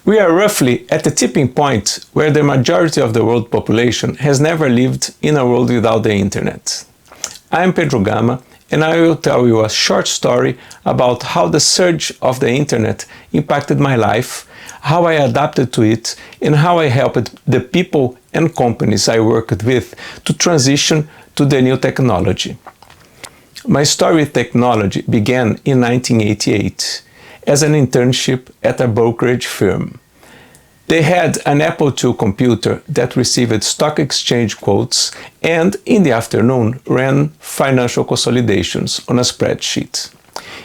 We are roughly at the tipping point where the majority of the world population has never lived in a world without the internet. I am Pedro Gama, and I will tell you a short story about how the surge of the internet impacted my life, how I adapted to it, and how I helped the people and companies I worked with to transition to the new technology. My story with technology began in 1988 as an internship at a brokerage firm. They had an Apple II computer that received stock exchange quotes and, in the afternoon, ran financial consolidations on a spreadsheet.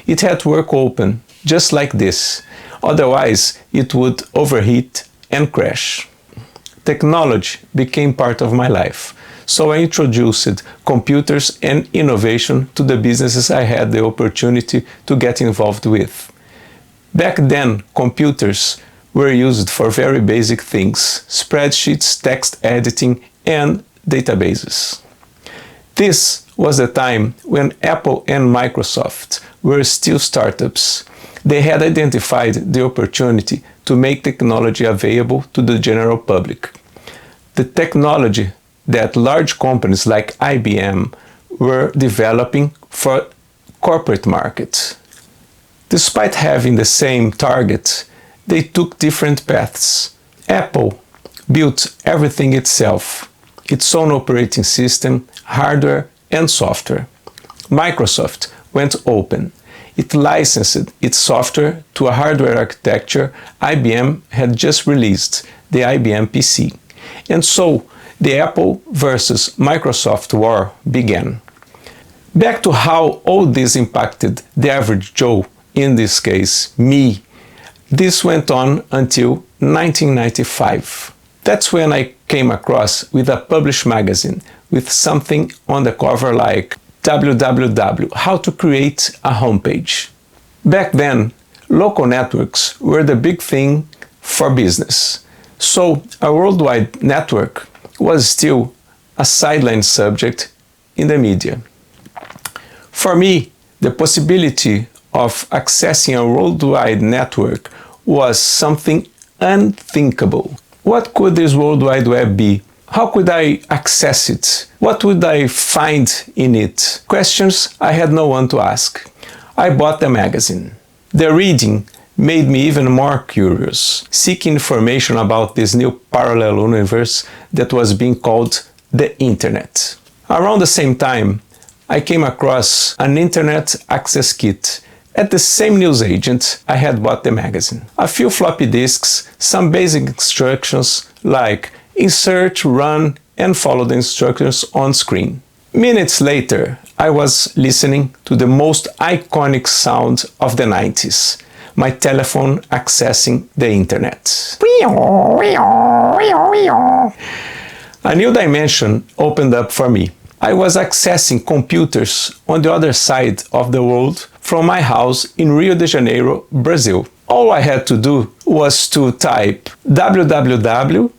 It had to work open, just like this, otherwise it would overheat and crash. Technology became part of my life, so I introduced computers and innovation to the businesses I had the opportunity to get involved with. Back then, computers were used for very basic things: spreadsheets, text editing, and databases. This was the time when Apple and Microsoft were still startups. They had identified the opportunity to make technology available to the general public. The technology that large companies like IBM were developing for corporate markets. Despite having the same target, they took different paths. Apple built everything itself, its own operating system, hardware and software. Microsoft went open. It licensed its software to a hardware architecture IBM had just released, the IBM PC. And so the Apple versus Microsoft war began. Back to how all this impacted the average Joe, in this case, me. This went on until 1995. That's when I came across with a published magazine with something on the cover like www, how to create a homepage. Back then, local networks were the big thing for business. So a worldwide network was still a sideline subject in the media. For me, the possibility of accessing a worldwide network was something unthinkable. What could this World Wide Web be? How could I access it? What would I find in it? Questions I had no one to ask. I bought the magazine. The reading made me even more curious, seeking information about this new parallel universe that was being called the Internet. Around the same time, I came across an Internet access kit at the same newsagent I had bought the magazine. A few floppy disks, some basic instructions like insert, run, and follow the instructions on screen. Minutes later, I was listening to the most iconic sound of the 90s, my telephone accessing the internet. A new dimension opened up for me. I was accessing computers on the other side of the world from my house in Rio de Janeiro, Brazil. All I had to do was to type www.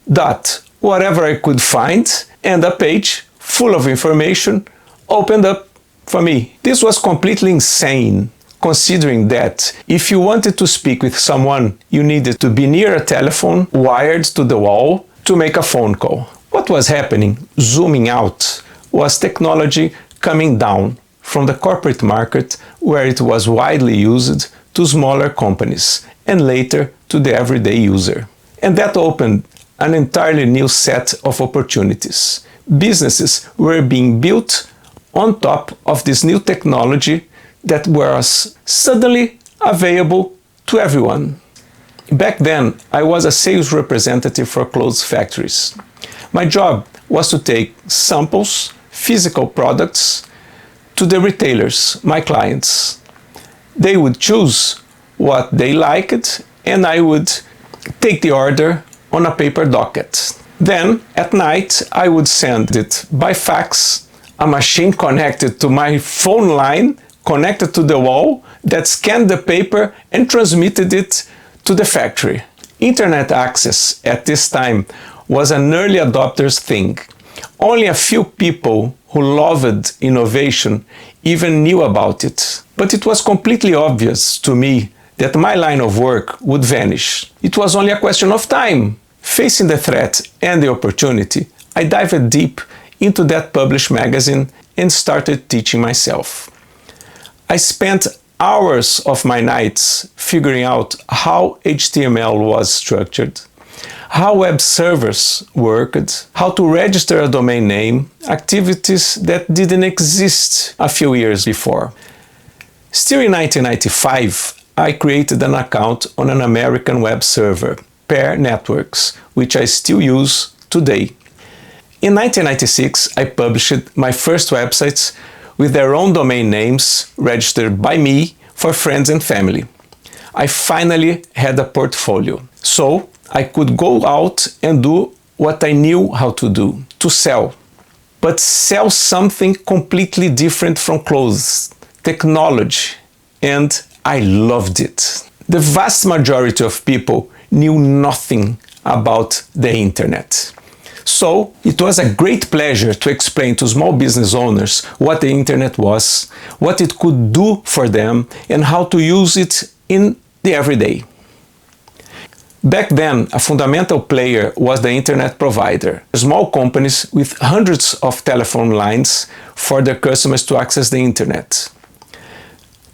whatever I could find, and a page full of information opened up for me. This was completely insane, considering that if you wanted to speak with someone, you needed to be near a telephone wired to the wall to make a phone call. What was happening, zooming out, was technology coming down from the corporate market, where it was widely used, to smaller companies, and later to the everyday user. And that opened an entirely new set of opportunities. Businesses were being built on top of this new technology that was suddenly available to everyone. Back then, I was a sales representative for clothes factories. My job was to take samples, physical products, to the retailers, my clients. They would choose what they liked, and I would take the order on a paper docket. Then, at night, I would send it by fax, a machine connected to my phone line, connected to the wall, that scanned the paper and transmitted it to the factory. Internet access at this time was an early adopter's thing. Only a few people who loved innovation even knew about it. But it was completely obvious to me that my line of work would vanish. It was only a question of time. Facing the threat and the opportunity, I dived deep into that published magazine and started teaching myself. I spent hours of my nights figuring out how HTML was structured, how web servers worked, how to register a domain name, activities that didn't exist a few years before. Still in 1995, I created an account on an American web server, Pair Networks, which I still use today. In 1996, I published my first websites with their own domain names registered by me for friends and family. I finally had a portfolio, so I could go out and do what I knew how to do, to sell. But sell something completely different from clothes, technology, and I loved it. The vast majority of people knew nothing about the internet. So it was a great pleasure to explain to small business owners what the internet was, what it could do for them, and how to use it in the everyday. Back then, a fundamental player was the internet provider, small companies with hundreds of telephone lines for their customers to access the internet.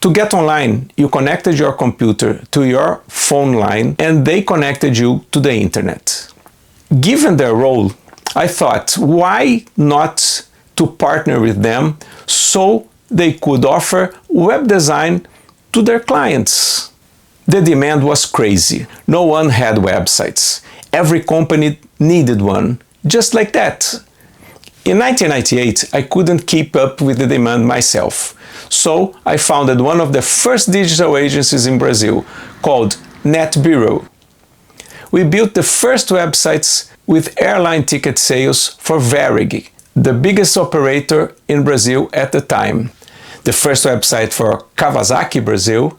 To get online, you connected your computer to your phone line and they connected you to the internet. Given their role, I thought, why not to partner with them so they could offer web design to their clients? The demand was crazy. No one had websites. Every company needed one, just like that. In 1998, I couldn't keep up with the demand myself. So I founded one of the first digital agencies in Brazil called NetBureau. We built the first websites with airline ticket sales for Varig, the biggest operator in Brazil at the time. The first website for Kawasaki Brazil,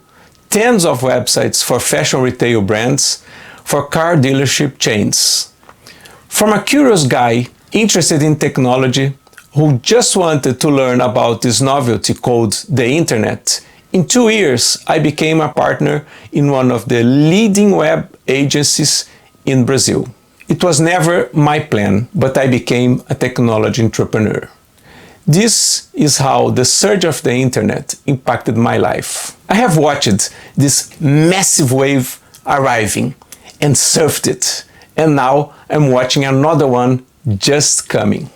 tens of websites for fashion retail brands, for car dealership chains. From a curious guy interested in technology who just wanted to learn about this novelty called the internet, in 2 years I became a partner in one of the leading web agencies in Brazil. It was never my plan, but I became a technology entrepreneur. This is how the surge of the internet impacted my life. I have watched this massive wave arriving and surfed it, and now I'm watching another one just coming.